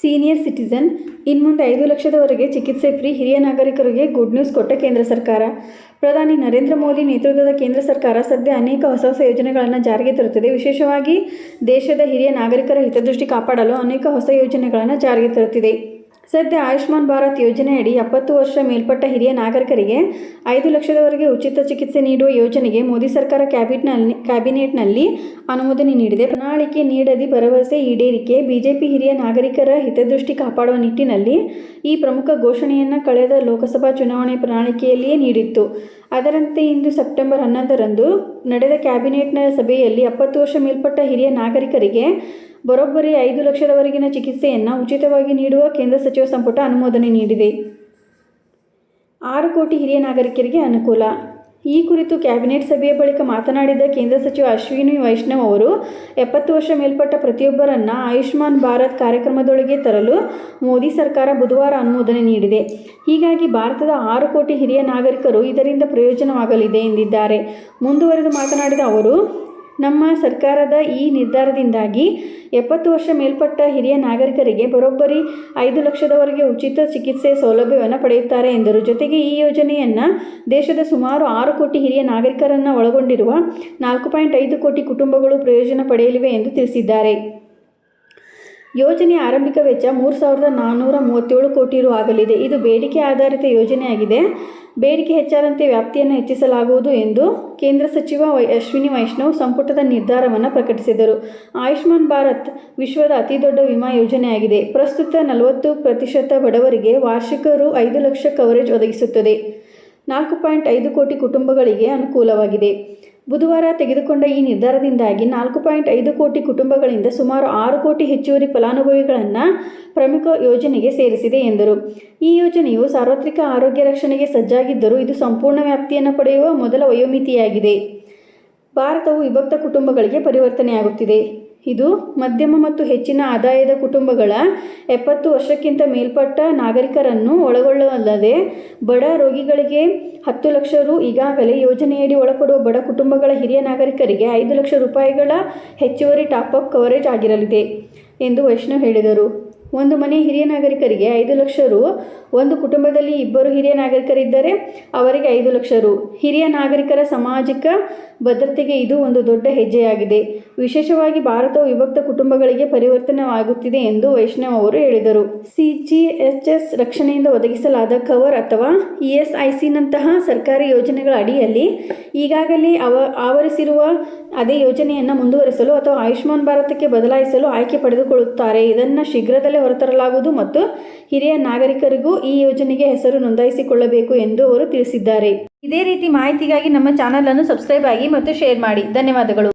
Senior citizen ಇನ್ಮುಂದೆ 5 ಲಕ್ಷದವರೆಗೆ ಚಿಕಿತ್ಸೆ ಫ್ರೀ. ಹಿರಿಯ ನಾಗರಿಕರಿಗೆ ಗುಡ್ ನ್ಯೂಸ್ ಕೊಟ್ಟ ಕೇಂದ್ರ ಸರ್ಕಾರ. ಪ್ರಧಾನಿ ನರೇಂದ್ರ ಮೋದಿ ನೇತೃತ್ವದ ಕೇಂದ್ರ ಸರ್ಕಾರ ಸದ್ಯ ಅನೇಕ ಹೊಸ ಯೋಜನೆಗಳನ್ನು ಜಾರಿಗೆ ತರುತ್ತಿದೆ. ವಿಶೇಷವಾಗಿ ದೇಶದ ಹಿರಿಯ ನಾಗರಿಕರ ಹಿತದೃಷ್ಟಿ ಕಾಪಾಡಲು ಅನೇಕ ಹೊಸ ಯೋಜನೆಗಳನ್ನು ಜಾರಿಗೆ ತರುತ್ತಿದೆ. ಸದ್ಯ ಆಯುಷ್ಮಾನ್ ಭಾರತ್ ಯೋಜನೆಯಡಿ 70 ವರ್ಷ ಮೇಲ್ಪಟ್ಟ ಹಿರಿಯ ನಾಗರಿಕರಿಗೆ 5 ಲಕ್ಷದವರೆಗೆ ಉಚಿತ ಚಿಕಿತ್ಸೆ ನೀಡುವ ಯೋಜನೆಗೆ ಮೋದಿ ಸರ್ಕಾರ ಕ್ಯಾಬಿನೆಟ್ನಲ್ಲಿ ಅನುಮೋದನೆ ನೀಡಿದೆ. ಪ್ರಣಾಳಿಕೆ ನೀಡದಿ ಭರವಸೆ ಈಡೇರಿಕೆ. ಬಿಜೆಪಿ ಹಿರಿಯ ನಾಗರಿಕರ ಹಿತದೃಷ್ಟಿ ಕಾಪಾಡುವ ನಿಟ್ಟಿನಲ್ಲಿ ಈ ಪ್ರಮುಖ ಘೋಷಣೆಯನ್ನು ಕಳೆದ ಲೋಕಸಭಾ ಚುನಾವಣೆ ಪ್ರಣಾಳಿಕೆಯಲ್ಲಿಯೇ ನೀಡಿತ್ತು. ಅದರಂತೆ ಇಂದು ಸೆಪ್ಟೆಂಬರ್ 11ರಂದು ನಡೆದ ಕ್ಯಾಬಿನೆಟ್ನ ಸಭೆಯಲ್ಲಿ 70 ವರ್ಷ ಮೇಲ್ಪಟ್ಟ ಹಿರಿಯ ನಾಗರಿಕರಿಗೆ ಬರೋಬ್ಬರಿ 5 ಲಕ್ಷದವರೆಗಿನ ಚಿಕಿತ್ಸೆಯನ್ನು ಉಚಿತವಾಗಿ ನೀಡುವ ಕೇಂದ್ರ ಸಚಿವ ಸಂಪುಟ ಅನುಮೋದನೆ ನೀಡಿದೆ. 6 ಕೋಟಿ ಹಿರಿಯ ನಾಗರಿಕರಿಗೆ ಅನುಕೂಲ. ಈ ಕುರಿತು ಕ್ಯಾಬಿನೆಟ್ ಸಭೆಯ ಬಳಿಕ ಮಾತನಾಡಿದ ಕೇಂದ್ರ ಸಚಿವ ಅಶ್ವಿನಿ ವೈಷ್ಣವ್ ಅವರು 70 ವರ್ಷ ಮೇಲ್ಪಟ್ಟ ಪ್ರತಿಯೊಬ್ಬರನ್ನು ಆಯುಷ್ಮಾನ್ ಭಾರತ್ ಕಾರ್ಯಕ್ರಮದೊಳಗೆ ತರಲು ಮೋದಿ ಸರ್ಕಾರ ಬುಧವಾರ ಅನುಮೋದನೆ ನೀಡಿದೆ. ಹೀಗಾಗಿ ಭಾರತದ 6 ಕೋಟಿ ಹಿರಿಯ ನಾಗರಿಕರು ಇದರಿಂದ ಪ್ರಯೋಜನವಾಗಲಿದೆ ಎಂದಿದ್ದಾರೆ. ಮುಂದುವರೆದು ಮಾತನಾಡಿದ ಅವರು, ನಮ್ಮ ಸರ್ಕಾರದ ಈ ನಿರ್ಧಾರದಿಂದಾಗಿ 70 ವರ್ಷ ಮೇಲ್ಪಟ್ಟ ಹಿರಿಯ ನಾಗರಿಕರಿಗೆ ಬರೋಬ್ಬರಿ 5 ಲಕ್ಷದವರೆಗೆ ಉಚಿತ ಚಿಕಿತ್ಸೆ ಸೌಲಭ್ಯವನ್ನು ಪಡೆಯುತ್ತಾರೆ ಎಂದರು. ಜೊತೆಗೆ ಈ ಯೋಜನೆಯನ್ನು ದೇಶದ ಸುಮಾರು 6 ಕೋಟಿ ಹಿರಿಯ ನಾಗರಿಕರನ್ನು ಒಳಗೊಂಡಿರುವ 4.5 ಕೋಟಿ ಕುಟುಂಬಗಳು ಪ್ರಯೋಜನ ಪಡೆಯಲಿವೆ ಎಂದು ತಿಳಿಸಿದ್ದಾರೆ. ಯೋಜನೆಯ ಆರಂಭಿಕ ವೆಚ್ಚ 3,437 ಕೋಟಿ ರು ಆಗಲಿದೆ. ಇದು ಬೇಡಿಕೆ ಆಧಾರಿತ ಯೋಜನೆಯಾಗಿದೆ. ಬೇಡಿಕೆ ಹೆಚ್ಚಾದಂತೆ ವ್ಯಾಪ್ತಿಯನ್ನು ಹೆಚ್ಚಿಸಲಾಗುವುದು ಎಂದು ಕೇಂದ್ರ ಸಚಿವ ಅಶ್ವಿನಿ ವೈಷ್ಣವ್ ಸಂಪುಟದ ನಿರ್ಧಾರವನ್ನು ಪ್ರಕಟಿಸಿದರು. ಆಯುಷ್ಮಾನ್ ಭಾರತ್ ವಿಶ್ವದ ಅತಿದೊಡ್ಡ ವಿಮಾ ಯೋಜನೆಯಾಗಿದೆ. ಪ್ರಸ್ತುತ 40% ಬಡವರಿಗೆ ವಾರ್ಷಿಕ ರು 5 ಲಕ್ಷ ಕವರೇಜ್ ಒದಗಿಸುತ್ತದೆ. 4.5 ಕೋಟಿ ಕುಟುಂಬಗಳಿಗೆ ಅನುಕೂಲವಾಗಿದೆ. ಬುಧವಾರ ತೆಗೆದುಕೊಂಡ ಈ ನಿರ್ಧಾರದಿಂದಾಗಿ 4.5 ಕೋಟಿ ಕುಟುಂಬಗಳಿಂದ ಸುಮಾರು 6 ಕೋಟಿ ಹೆಚ್ಚುವರಿ ಫಲಾನುಭವಿಗಳನ್ನು ಪ್ರಮುಖ ಯೋಜನೆಗೆ ಸೇರಿಸಿದೆ ಎಂದರು. ಈ ಯೋಜನೆಯು ಸಾರ್ವತ್ರಿಕ ಆರೋಗ್ಯ ರಕ್ಷಣೆಗೆ ಸಜ್ಜಾಗಿದ್ದರೂ ಇದು ಸಂಪೂರ್ಣ ವ್ಯಾಪ್ತಿಯನ್ನು ಪಡೆಯುವ ಮೊದಲ ವಯೋಮಿತಿಯಾಗಿದೆ. ಭಾರತವು ವಿಭಕ್ತ ಕುಟುಂಬಗಳಿಗೆ ಪರಿವರ್ತನೆಯಾಗುತ್ತಿದೆ. ಇದು ಮಧ್ಯಮ ಮತ್ತು ಹೆಚ್ಚಿನ ಆದಾಯದ ಕುಟುಂಬಗಳ 70 ವರ್ಷಕ್ಕಿಂತ ಮೇಲ್ಪಟ್ಟ ನಾಗರಿಕರನ್ನು ಒಳಗೊಳ್ಳಲ್ಲದೆ ಬಡ ರೋಗಿಗಳಿಗೆ 10 ಲಕ್ಷ ರು. ಈಗಾಗಲೇ ಯೋಜನೆಯಡಿ ಒಳಪಡುವ ಬಡ ಕುಟುಂಬಗಳ ಹಿರಿಯ ನಾಗರಿಕರಿಗೆ 5 ಲಕ್ಷ ರೂಪಾಯಿಗಳ ಹೆಚ್ಚುವರಿ ಟಾಪ್-ಅಪ್ ಕವರೇಜ್ ಆಗಿರಲಿದೆ ಎಂದು ವೈಷ್ಣವ್ ಹೇಳಿದರು. ಒಂದು ಮನೆ ಹಿರಿಯ ನಾಗರಿಕರಿಗೆ 5 ಲಕ್ಷ ರು. ಒಂದು ಕುಟುಂಬದಲ್ಲಿ 2 ಹಿರಿಯ ನಾಗರಿಕರಿದ್ದರೆ ಅವರಿಗೆ 5 ಲಕ್ಷ ರು. ಹಿರಿಯ ನಾಗರಿಕರ ಸಾಮಾಜಿಕ ಭದ್ರತೆಗೆ ಇದು ಒಂದು ದೊಡ್ಡ ಹೆಜ್ಜೆಯಾಗಿದೆ. ವಿಶೇಷವಾಗಿ ಭಾರತವು ವಿಭಕ್ತ ಕುಟುಂಬಗಳಿಗೆ ಪರಿವರ್ತನೆಯಾಗುತ್ತಿದೆ ಎಂದು ವೈಷ್ಣವ್ ಅವರು ಹೇಳಿದರು. ಸಿಜಿಎಚ್ಎಸ್ ರಕ್ಷಣೆಯಿಂದ ಒದಗಿಸಲಾದ ಕವರ್ ಅಥವಾ ಇಎಸ್ಐಸಿನಂತಹ ಸರ್ಕಾರಿ ಯೋಜನೆಗಳ ಅಡಿಯಲ್ಲಿ ಈಗಾಗಲೇ ಆವರಿಸಿರುವ ಅದೇ ಯೋಜನೆಯನ್ನು ಮುಂದುವರಿಸಲು ಅಥವಾ ಆಯುಷ್ಮಾನ್ ಭಾರತಕ್ಕೆ ಬದಲಾಯಿಸಲು ಆಯ್ಕೆ ಪಡೆದುಕೊಳ್ಳುತ್ತಾರೆ. ಇದನ್ನು ಶೀಘ್ರದಲ್ಲೇ ಹೊರತರಲಾಗುವುದು ಮತ್ತು ಹಿರಿಯ ನಾಗರಿಕರಿಗೂ ಈ ಯೋಜನೆಗೆ ಹೆಸರು ನೋಂದಾಯಿಸಿಕೊಳ್ಳಬೇಕು ಎಂದು ಅವರು ತಿಳಿಸಿದ್ದಾರೆ. ಇದೇ ರೀತಿ ಮಾಹಿತಿಗಾಗಿ ನಮ್ಮ ಚಾನಲ್ ಅನ್ನು ಸಬ್ಸ್ಕ್ರೈಬ್ ಆಗಿ ಮತ್ತು ಶೇರ್ ಮಾಡಿ. ಧನ್ಯವಾದಗಳು.